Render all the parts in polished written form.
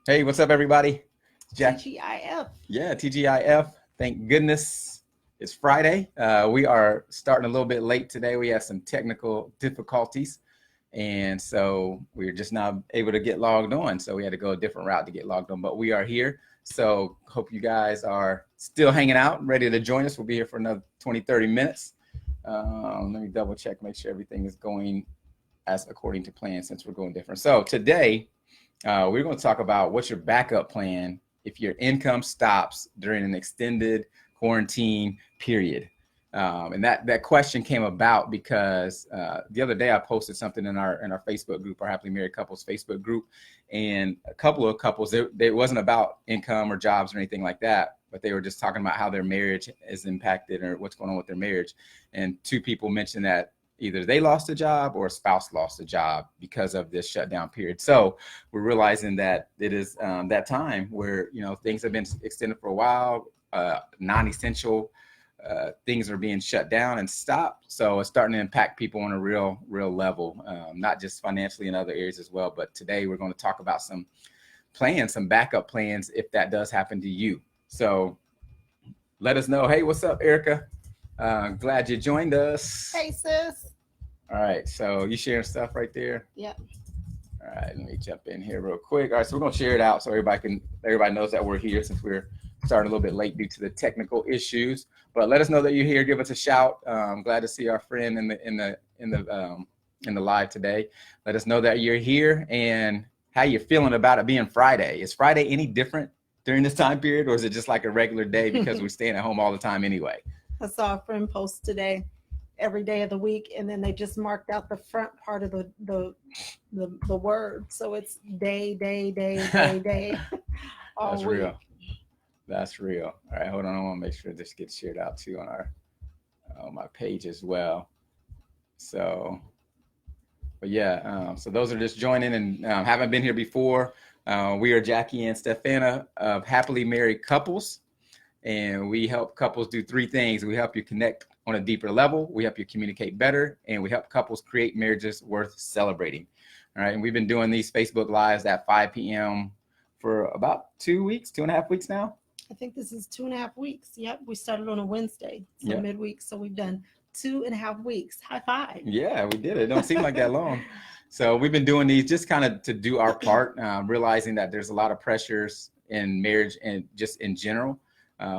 Hey, what's up, everybody? Jack. TGIF. Yeah, TGIF. Thank goodness it's Friday. We are starting a little bit late today. We had some technical difficulties, and so we're just not able to get logged on. So we had to go a different route to get logged on, but we are here. So hope you guys are still hanging out, ready to join us. We'll be here for another 20, 30 minutes. Let me double check, make sure everything is going as according to plan since we're going different. So today, we're going to talk about what's your backup plan if your income stops during an extended quarantine period. And that question came about because the other day I posted something in our Facebook group, our Happily Married Couples Facebook group, and a couple of couples, it wasn't about income or jobs or anything like that, but they were just talking about how their marriage is impacted or what's going on with their marriage. And two people mentioned that either they lost a job or a spouse lost a job because of this shutdown period. So we're realizing that it is that time where, things have been extended for a while, non-essential things are being shut down and stopped. So it's starting to impact people on a real level, not just financially in other areas as well. But today we're going to talk about some plans, some backup plans if that does happen to you. So let us know. Hey, what's up, Erica? Glad you joined us. Hey, sis. All right, so you sharing stuff right there? Yep. All right, let me jump in here real quick. All right, so we're gonna share it out so everybody knows that we're here since we're starting a little bit late due to the technical issues. But let us know that you're here. Give us a shout. Glad to see our friend in the live today. Let us know that you're here and how you're feeling about it being Friday. Is Friday any different during this time period, or is it just like a regular day because we're staying at home all the time anyway? I saw a friend post today every day of the week, and then they just marked out the front part of the word. So it's day, all That's week. real. That's real. All right, hold on. I want to make sure this gets shared out too on my page as well. So, but yeah, so those are just joining and haven't been here before. We are Jackie and Stephana of Happily Married Couples, and we help couples do three things. We help you connect on a deeper level, we help you communicate better, and we help couples create marriages worth celebrating. All right, and we've been doing these Facebook Lives at 5 p.m. for about 2 weeks, 2.5 weeks now. I think this is 2.5 weeks. Yep, we started on a Wednesday, so Yep. midweek. So we've done 2.5 weeks. High five. Yeah, we did it. It don't seem like that long. So we've been doing these just kind of to do our part, realizing that there's a lot of pressures in marriage and just in general.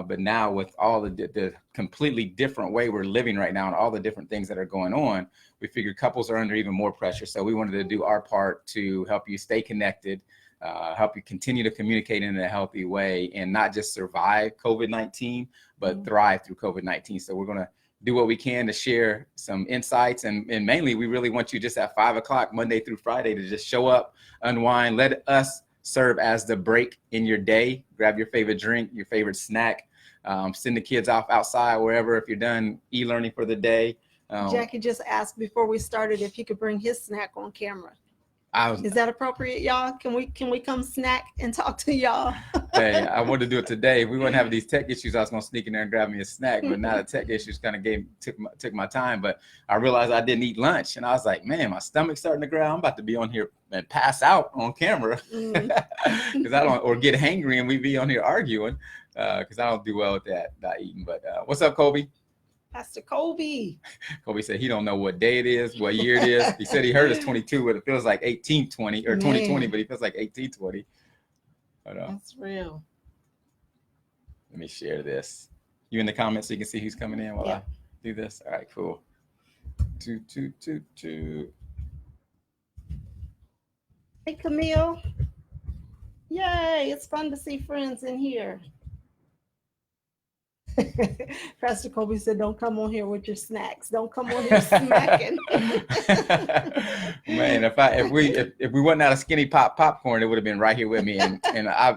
But now with all the completely different way we're living right now and all the different things that are going on, we figured couples are under even more pressure. So we wanted to do our part to help you stay connected, help you continue to communicate in a healthy way and not just survive COVID-19, but thrive through COVID-19. So we're going to do what we can to share some insights. And mainly, we really want you just at 5 o'clock, Monday through Friday, to just show up, unwind, let us serve as the break in your day. Grab your favorite drink, your favorite snack, send the kids off outside, wherever, if you're done e-learning for the day. Jackie just asked before we started if he could bring his snack on camera. Is that appropriate, y'all? Can we come snack and talk to y'all? Hey, I wanted to do it today. If we wouldn't have these tech issues, I was going to sneak in there and grab me a snack. But now the tech issues kind of took my time. But I realized I didn't eat lunch, and I was like, man, my stomach's starting to growl. I'm about to be on here and pass out on camera because I don't, or get hangry and we be on here arguing because I don't do well with that, not eating. But what's up, Kobe? Pastor Kobe. Kobe said he don't know what day it is, what year it is. He said he heard it's 22, but it feels like 1820 or 2020, but he feels like 1820. That's real. Let me share this. You in the comments so you can see who's coming in while I do this. All right, cool. Two. Hey, Camille. Yay, it's fun to see friends in here. Pastor Kobe said, don't come on here with your snacks. Don't come on here smacking. Man, if we wasn't out of skinny popcorn, it would have been right here with me. And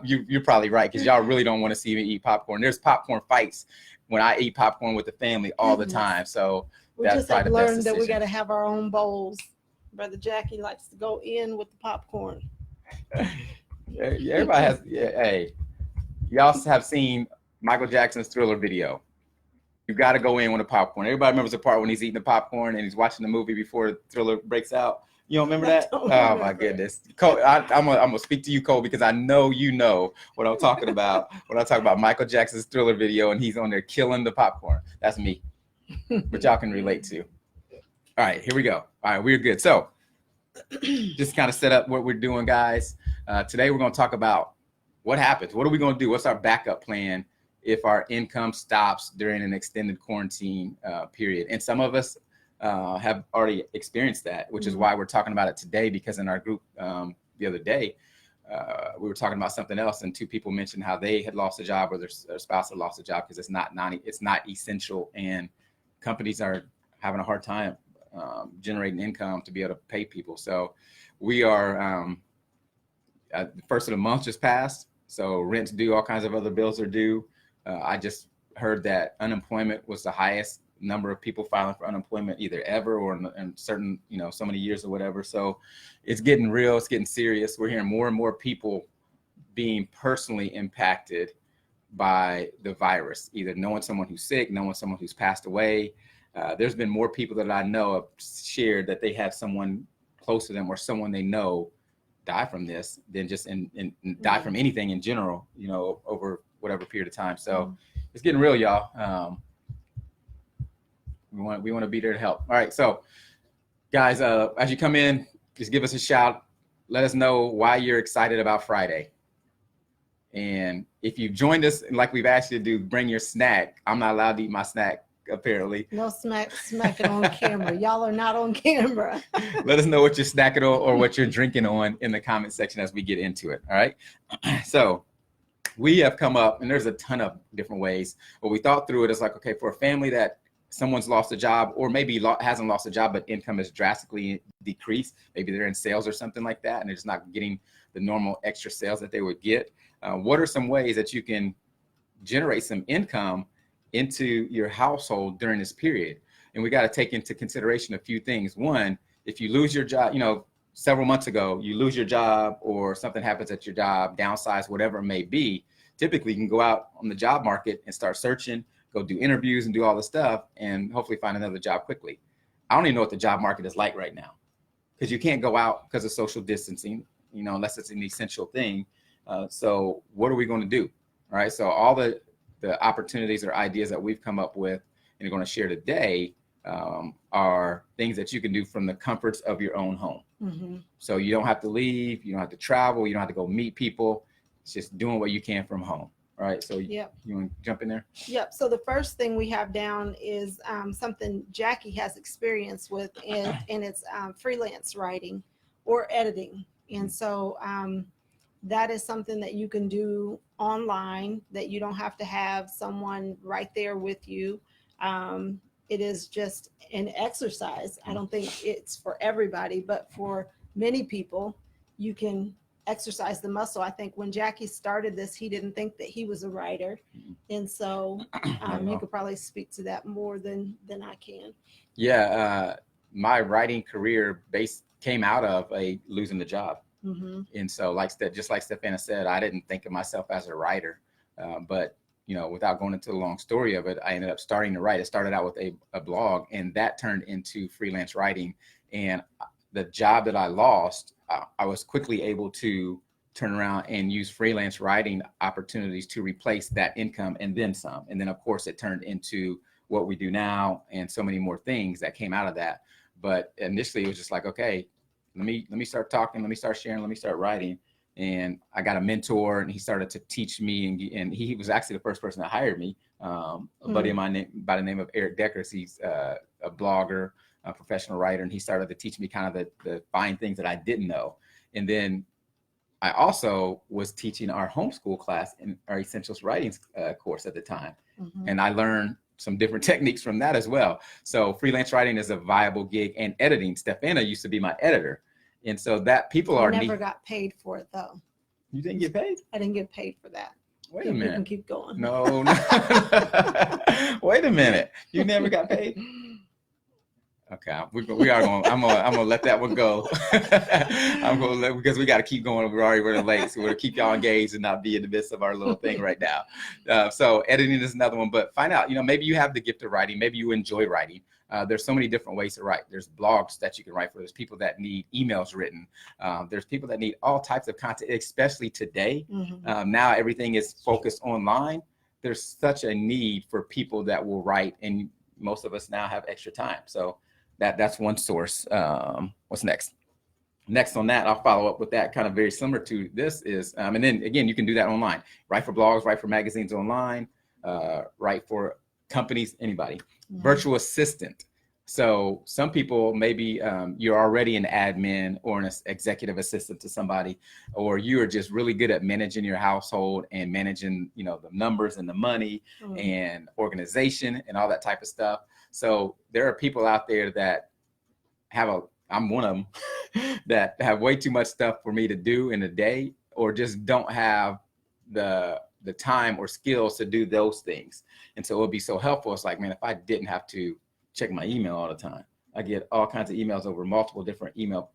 you're probably right, because y'all really don't want to see me eat popcorn. There's popcorn fights when I eat popcorn with the family all the time. So we just have learned that we got to have our own bowls. Brother Jackie likes to go in with the popcorn. Everybody has. Hey, y'all have seen Michael Jackson's Thriller video. You got to go in with the popcorn. Everybody remembers the part when he's eating the popcorn and he's watching the movie before Thriller breaks out. You don't remember I that? don't Oh my remember. goodness, Cole. I'm gonna speak to you, Cole, because I know you know what I'm talking about when I talk about Michael Jackson's Thriller video, and he's on there killing the popcorn. That's me, but y'all can relate to. All right, here we go. All right, we're good. So, just kind of set up what we're doing, guys. Today we're gonna talk about what happens. What are we gonna do? What's our backup plan if our income stops during an extended quarantine period? And some of us have already experienced that, which is why we're talking about it today, because in our group the other day, we were talking about something else, and two people mentioned how they had lost a job, or their spouse had lost a job because it's not essential, and companies are having a hard time generating income to be able to pay people. So we are the first of the month just passed, so rent's due, all kinds of other bills are due. I just heard that unemployment was the highest number of people filing for unemployment either ever or in certain, so many years or whatever. So it's getting real, it's getting serious. We're hearing more and more people being personally impacted by the virus, either knowing someone who's sick, knowing someone who's passed away. There's been more people that I know have shared that they have someone close to them or someone they know die from this than just die from anything in general, over whatever period of time. So it's getting real, y'all. We want to be there to help. All right, so guys, as you come in, just give us a shout. Let us know why you're excited about Friday. And if you've joined us, like we've asked you to do, bring your snack. I'm not allowed to eat my snack, apparently. No smacking on camera. Y'all are not on camera. Let us know what you're snacking on or what you're drinking on in the comment section as we get into it. All right. So we have come up, and there's a ton of different ways, but we thought through it. It's like, okay, for a family that someone's lost a job, or maybe hasn't lost a job, but income has drastically decreased. Maybe they're in sales or something like that, and they're just not getting the normal extra sales that they would get. What are some ways that you can generate some income into your household during this period? And we got to take into consideration a few things. One, if you lose your job, several months ago, you lose your job or something happens at your job, downsize, whatever it may be, typically you can go out on the job market and start searching, go do interviews and do all the stuff and hopefully find another job quickly. I don't even know what the job market is like right now, because you can't go out because of social distancing, unless it's an essential thing. So what are we going to do? All right. So all the opportunities or ideas that we've come up with and are going to share today are things that you can do from the comforts of your own home. Mm-hmm. So you don't have to leave, you don't have to travel, you don't have to go meet people. It's just doing what you can from home. All right. So you want to jump in there? Yep. So the first thing we have down is something Jackie has experience with, and it's freelance writing or editing. And so that is something that you can do online, that you don't have to have someone right there with you. It is just an exercise. I don't think it's for everybody, but for many people, you can exercise the muscle. I think when Jackie started this, he didn't think that he was a writer. And so you could probably speak to that more than I can. Yeah. My writing career came out of losing the job. Mm-hmm. And so just like Stephana said, I didn't think of myself as a writer, but without going into the long story of it, I ended up starting to write. It started out with a blog, and that turned into freelance writing. And the job that I lost, I was quickly able to turn around and use freelance writing opportunities to replace that income and then some. And then of course it turned into what we do now and so many more things that came out of that. But initially it was just like, okay, let me start talking, let me start sharing, let me start writing. And I got a mentor, and he started to teach me, and he was actually the first person that hired me. A buddy of mine by the name of Eric Deckers. He's a blogger, a professional writer, and he started to teach me kind of the fine things that I didn't know. And then I also was teaching our homeschool class in our Essentials Writing course at the time. Mm-hmm. And I learned some different techniques from that as well. So freelance writing is a viable gig, and editing. Stephana used to be my editor. And so that people are... I never got paid for it, though. You didn't get paid? I didn't get paid for that. Wait a minute. You can keep going. No. Wait a minute. You never got paid? Okay, we are going. I'm gonna let that one go. I'm gonna let, because we got to keep going. We're already running late, so we're gonna keep y'all engaged and not be in the midst of our little thing right now. So editing is another one, but find out. Maybe you have the gift of writing. Maybe you enjoy writing. There's so many different ways to write. There's blogs that you can write for. There's people that need emails written. There's people that need all types of content, especially today. Now everything is focused online. There's such a need for people that will write, and most of us now have extra time. So that's one source. What's next? Next on that, I'll follow up with that, kind of very similar to this is, and then again, you can do that online. Write for blogs, write for magazines online, write for companies, anybody. Virtual assistant. So some people, maybe you're already an admin or an executive assistant to somebody, or you're just really good at managing your household and managing, the numbers and the money and organization and all that type of stuff. So there are people out there that I'm one of them, that have way too much stuff for me to do in a day, or just don't have the time or skills to do those things. And so it would be so helpful. It's like, man, if I didn't have to check my email all the time, I get all kinds of emails over multiple different email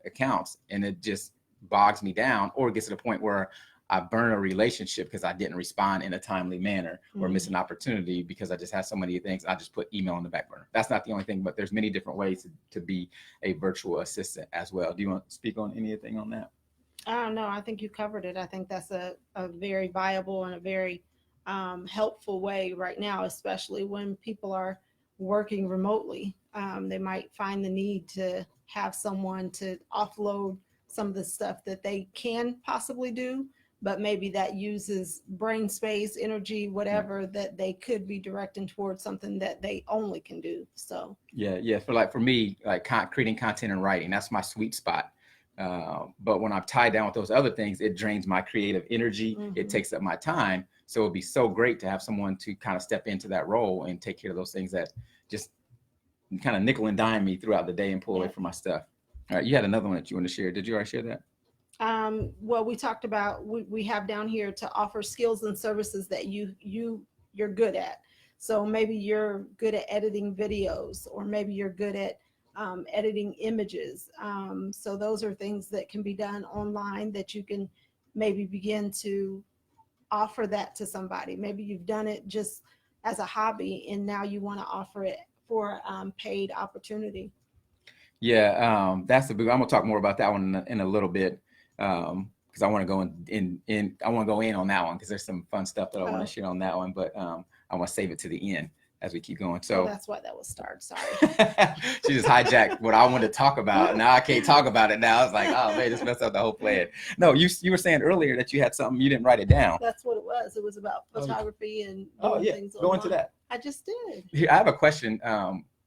accounts, and it just bogs me down, or it gets to the point where I burn a relationship because I didn't respond in a timely manner, or miss an opportunity because I just had so many things. I just put email on the back burner. That's not the only thing, but there's many different ways to be a virtual assistant as well. Do you want to speak on anything on that? No, I think you covered it. I think that's a very viable and a very helpful way right now, especially when people are working remotely. They might find the need to have someone to offload some of the stuff that they can possibly do, but maybe that uses brain space, energy, whatever, that they could be directing towards something that they only can do. So yeah. For me, like creating content and writing, that's my sweet spot. But when I'm tied down with those other things, it drains my creative energy. It takes up my time. So it'd be so great to have someone to kind of step into that role and take care of those things that just kind of nickel and dime me throughout the day and pull away from my stuff. All right, you had another one that you want to share. Did you already share that? Well, we talked about, we have down here to offer skills and services that you're good at. So maybe you're good at editing videos, or maybe you're good at editing images. So those are things that can be done online that you can maybe begin to offer that to somebody. Maybe you've done it just as a hobby, and now you want to offer it for paid opportunity. Yeah, that's the big. I'm gonna talk more about that one in a little bit, because I want to go I want to go in on that one because there's some fun stuff that I want to share on that one, but I want to save it to the end as we keep going. So that's why that was started. Sorry. She just hijacked what I wanted to talk about. Now I can't talk about it now. I was like, oh man, this messed up the whole plan. No, you were saying earlier that you had something, you didn't write it down. That's what it was. It was about photography and things. Go into that. I just did. Here, I have a question.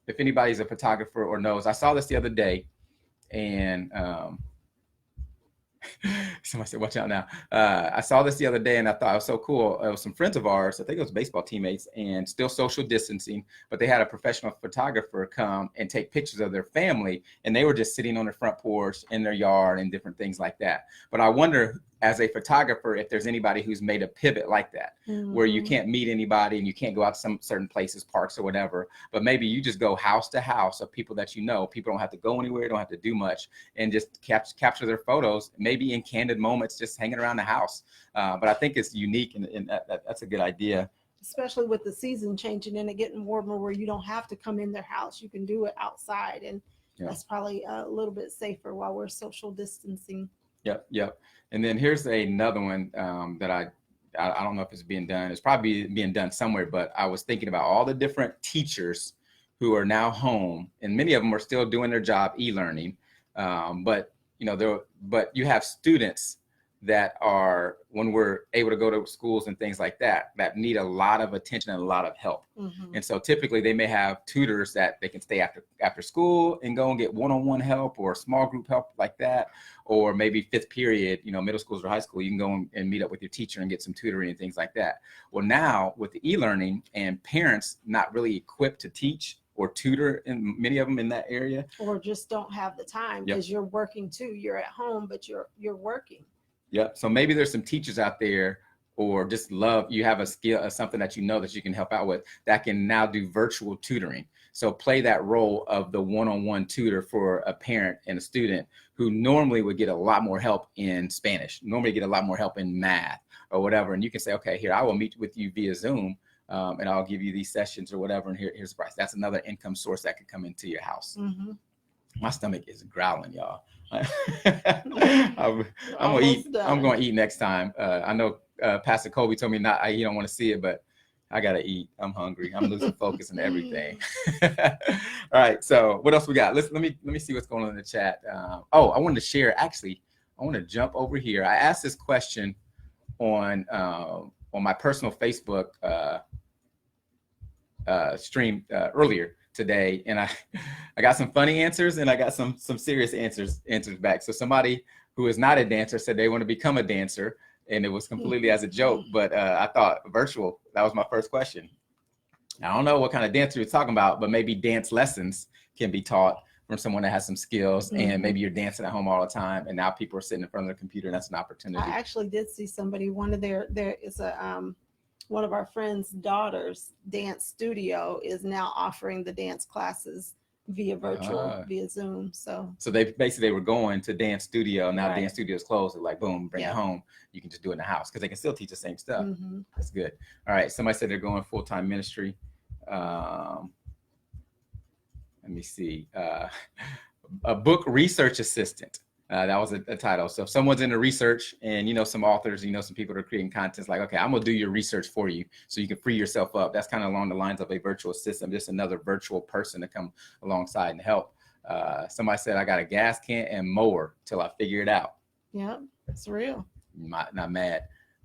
If anybody's a photographer or knows, I saw this the other day, and somebody said, watch out now. I saw this the other day and I thought it was so cool. It was some friends of ours, I think it was baseball teammates, and still social distancing, but they had a professional photographer come and take pictures of their family, and they were just sitting on their front porch in their yard and different things like that. But I wonder, as a photographer, if there's anybody who's made a pivot like that, where you can't meet anybody and you can't go out to some certain places, parks or whatever, but maybe you just go house to house of people that people don't have to go anywhere, don't have to do much, and just capture their photos, maybe in candid moments, just hanging around the house. But I think it's unique, and that's a good idea. Especially with the season changing and it getting warmer, where you don't have to come in their house, you can do it outside, and that's probably a little bit safer while we're social distancing. Yep. And then here's another one that I don't know if it's being done. It's probably being done somewhere, but I was thinking about all the different teachers who are now home, and many of them are still doing their job e-learning. But you have students that are, when we're able to go to schools and things like that, that need a lot of attention and a lot of help. And so typically they may have tutors that they can stay after school and go and get one-on-one help or small group help like that. Or maybe fifth period, middle schools or high school, you can go and meet up with your teacher and get some tutoring and things like that. Well, now with the e-learning and parents not really equipped to teach or tutor, in many of them in that area, or just don't have the time because you're working too. You're at home, but you're working. Yep. So maybe there's some teachers out there or just love, you have a skill or something that you know that you can help out with, that can now do virtual tutoring. So play that role of the one-on-one tutor for a parent and a student who normally would get a lot more help in Spanish, normally get a lot more help in math or whatever. And you can say, okay, here, I will meet with you via Zoom, and I'll give you these sessions or whatever. And here's the price. That's another income source that could come into your house. Mm-hmm. My stomach is growling, y'all. I'm gonna eat. I'm gonna eat next time. I know Pastor Kobe told me not. He don't want to see it, but I gotta eat. I'm hungry. I'm losing focus and everything. All right. So what else we got? Let me see what's going on in the chat. I wanted to share. Actually, I want to jump over here. I asked this question on my personal Facebook stream earlier today, and I got some funny answers and I got some serious answers back. So somebody who is not a dancer said they want to become a dancer, and it was completely as a joke, but I thought virtual, that was my first question. I don't know what kind of dancer you're talking about, but maybe dance lessons can be taught from someone that has some skills, and maybe you're dancing at home all the time, and now people are sitting in front of the computer, and that's an opportunity. I actually did see somebody, one of our friends' daughters' dance studio is now offering the dance classes via virtual, via Zoom. So they were going to dance studio. Now right. Dance studio is closed. They're like, boom, bring it home. You can just do it in the house because they can still teach the same stuff. That's good. All right. Somebody said they're going full-time ministry. Let me see. A book research assistant. That was a title. So if someone's into research, and some authors, some people that are creating content, like, okay, I'm gonna do your research for you so you can free yourself up. That's kind of along the lines of a virtual assistant, just another virtual person to come alongside and help. Somebody said, I got a gas can and mower till I figure it out. Yeah, it's real. Not mad.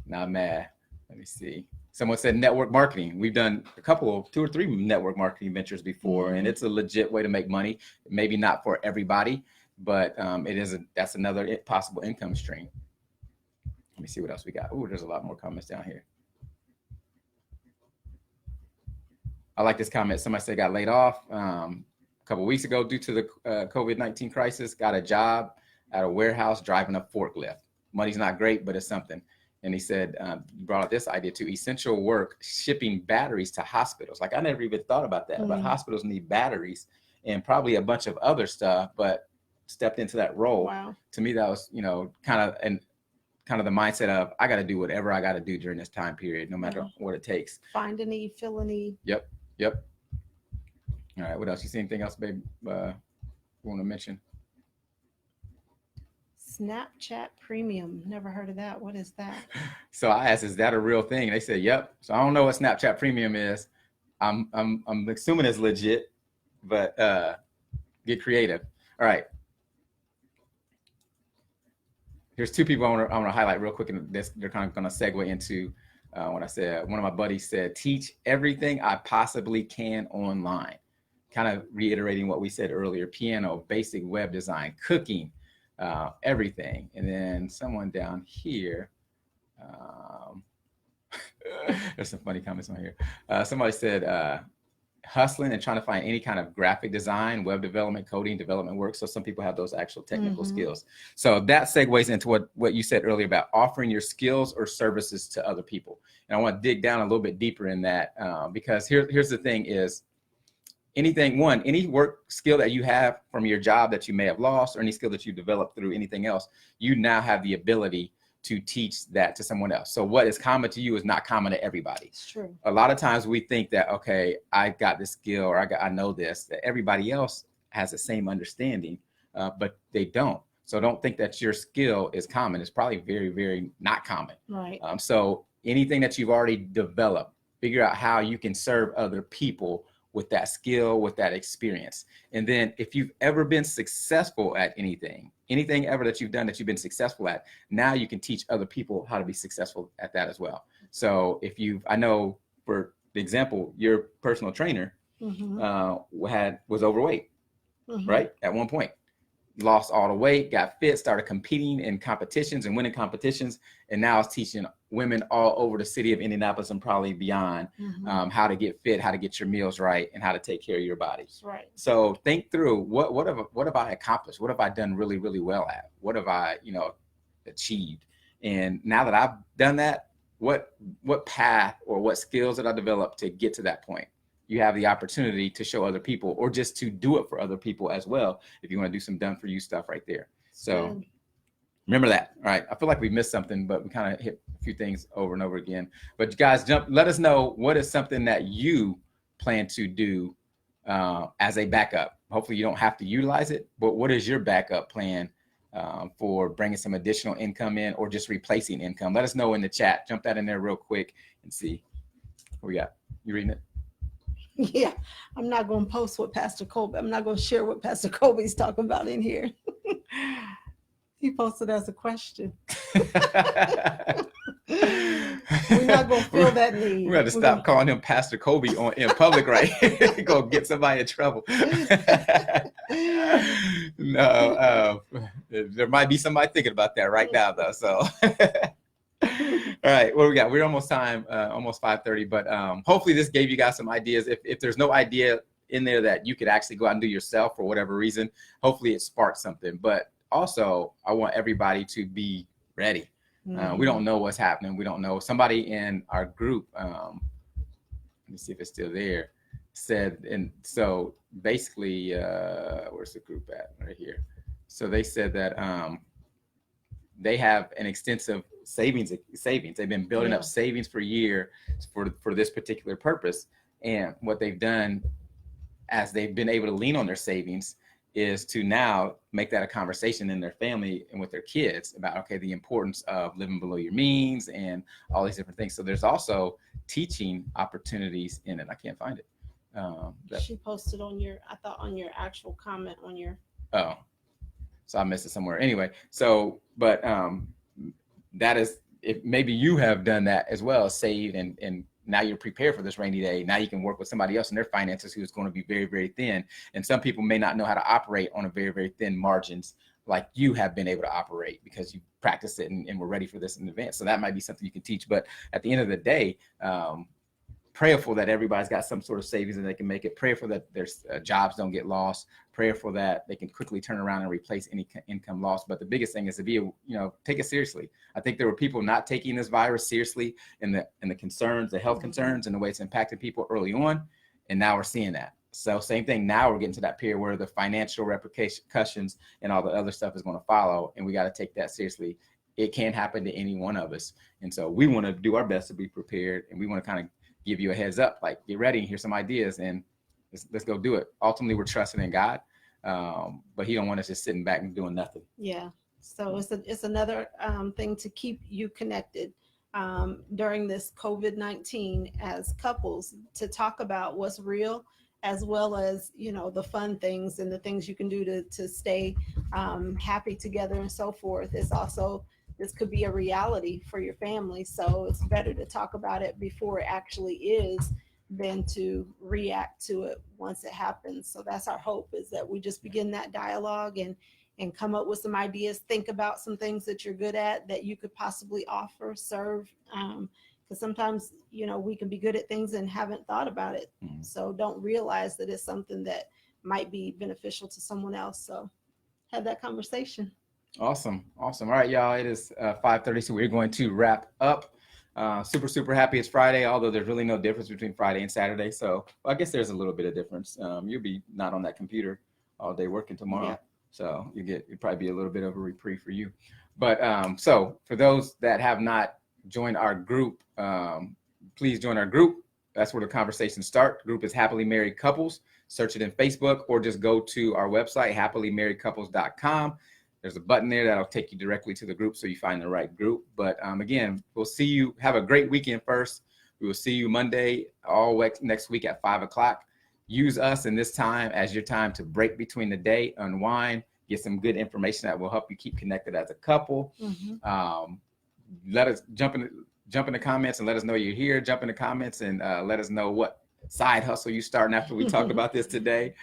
Let me see. Someone said network marketing. We've done two or three network marketing ventures before, and it's a legit way to make money. Maybe not for everybody, but that's another possible income stream. Let me see what else we got. There's a lot more comments down here. I like this comment. Somebody said got laid off a couple of weeks ago due to the COVID-19 crisis. Got a job at a warehouse driving a forklift. Money's not great, but it's something. And he said, brought up this idea too: essential work, shipping batteries to hospitals. Like, I never even thought about that, but hospitals need batteries and probably a bunch of other stuff, but stepped into that role. Wow. To me, that was, kind of the mindset of, I got to do whatever I got to do during this time period, no matter what it takes. Find a need, fill a need. Yep. All right. What else? You see anything else, babe, you want to mention? Snapchat Premium. Never heard of that. What is that? So I asked, is that a real thing? And they said, yep. So I don't know what Snapchat Premium is. I'm assuming it's legit, but get creative. All right. Here's two people I want to highlight real quick, and they're kind of going to segue into what I said. One of my buddies said, teach everything I possibly can online. Kind of reiterating what we said earlier: piano, basic web design, cooking, everything. And then someone down here, there's some funny comments on here. Somebody said, hustling and trying to find any kind of graphic design, web development, coding, development work. So some people have those actual technical skills. So that segues into what you said earlier about offering your skills or services to other people. And I want to dig down a little bit deeper in that, because here's the thing is, any work skill that you have from your job that you may have lost, or any skill that you developed through anything else, you now have the ability to teach that to someone else. So what is common to you is not common to everybody. It's true. A lot of times we think that, okay, I got this skill, or I know this, that everybody else has the same understanding, but they don't. So don't think that your skill is common. It's probably very, very not common. Right. So anything that you've already developed, figure out how you can serve other people with that skill, with that experience. And then if you've ever been successful at anything ever that you've done that you've been successful at, now you can teach other people how to be successful at that as well. So I know, for example, your personal trainer was overweight, right? At one point, lost all the weight, got fit, started competing in competitions and winning competitions. And now is teaching women all over the city of Indianapolis and probably beyond how to get fit, how to get your meals right, and how to take care of your body. Right. So think through, what have I accomplished? What have I done really, really well at? What have I, achieved? And now that I've done that, what path or what skills that I developed to get to that point. You have the opportunity to show other people, or just to do it for other people as well, if you want to do some done for you stuff right there. So Good. remember that. All right. I feel like we missed something, but we kind of hit a few things over and over again. But you guys, let us know what is something that you plan to do as a backup. Hopefully you don't have to utilize it, but what is your backup plan for bringing some additional income in, or just replacing income? Let us know in the chat. Jump that in there real quick and see what we got. You reading it? Yeah, I'm not going to post what Pastor Colby, I'm not going to share what Pastor Colby's talking about in here. He posted as a question. We're not going to feel that need. We're going to stop calling him Pastor Colby in public, right? Go get somebody in trouble. No, there might be somebody thinking about that right now, though. So, all right, what do we got? We're almost time, almost 5:30. But hopefully this gave you guys some ideas. If there's no idea in there that you could actually go out and do yourself for whatever reason, hopefully it sparked something. But also, I want everybody to be ready. We don't know what's happening. We don't know. Somebody in our group, let me see if it's still there, said, and so basically, where's the group at? Right here. So they said that they have an extensive savings. They've been building up savings for a year for this particular purpose. And what they've done, as they've been able to lean on their savings, is to now make that a conversation in their family and with their kids about, okay, the importance of living below your means and all these different things. So there's also teaching opportunities in it. I can't find it. She posted on your, I thought on your actual comment on your. Oh, so I missed it somewhere. Anyway, so, but that is, if maybe you have done that as well, saved, and now you're prepared for this rainy day. Now you can work with somebody else in their finances who's going to be very, very thin. And some people may not know how to operate on a very, very thin margins like you have been able to operate, because you practiced it and were ready for this in advance. So that might be something you can teach. But at the end of the day, prayerful that everybody's got some sort of savings and they can make it. Prayerful that their jobs don't get lost. Prayerful that they can quickly turn around and replace any income loss. But the biggest thing is to be, take it seriously. I think there were people not taking this virus seriously, in the concerns, the health concerns, and the way it's impacted people early on. And now we're seeing that. So same thing. Now we're getting to that period where the financial repercussions and all the other stuff is going to follow. And we got to take that seriously. It can happen to any one of us. And so we want to do our best to be prepared. And we want to kind of give you a heads up, like, get ready, here's some ideas, and let's go do it. Ultimately, we're trusting in God, but He don't want us just sitting back and doing nothing. Yeah. So it's another thing to keep you connected during this COVID-19 as couples, to talk about what's real, as well as, the fun things and the things you can do to stay happy together and so forth. It's also, this could be a reality for your family. So it's better to talk about it before it actually is than to react to it once it happens. So that's our hope, is that we just begin that dialogue and come up with some ideas, think about some things that you're good at that you could possibly offer, serve. Because sometimes, we can be good at things and haven't thought about it. Mm-hmm. So don't realize that it's something that might be beneficial to someone else. So have that conversation. Awesome. All right, y'all. It is 5:30, so we're going to wrap up. Super happy it's Friday, although there's really no difference between Friday and Saturday. So I guess there's a little bit of difference. You'll be not on that computer all day working tomorrow. Yeah. So it'd probably be a little bit of a reprieve for you. But so for those that have not joined our group, please join our group. That's where the conversations start. The group is Happily Married Couples. Search it in Facebook, or just go to our website, happilymarriedcouples.com. There's a button there that'll take you directly to the group, so you find the right group. But again, we'll see you. Have a great weekend first. We will see you Monday, next week at 5 o'clock. Use us in this time as your time to break between the day, unwind, get some good information that will help you keep connected as a couple. Mm-hmm. Let us jump in the comments and let us know you're here. Jump in the comments and let us know what side hustle you starting after we talked about this today.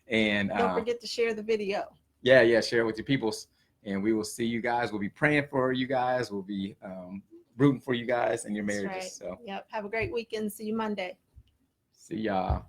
And don't forget to share the video. Yeah, share it with your peoples. And we will see you guys. We'll be praying for you guys. We'll be rooting for you guys and your marriages. Right. So yep. Have a great weekend. See you Monday. See y'all.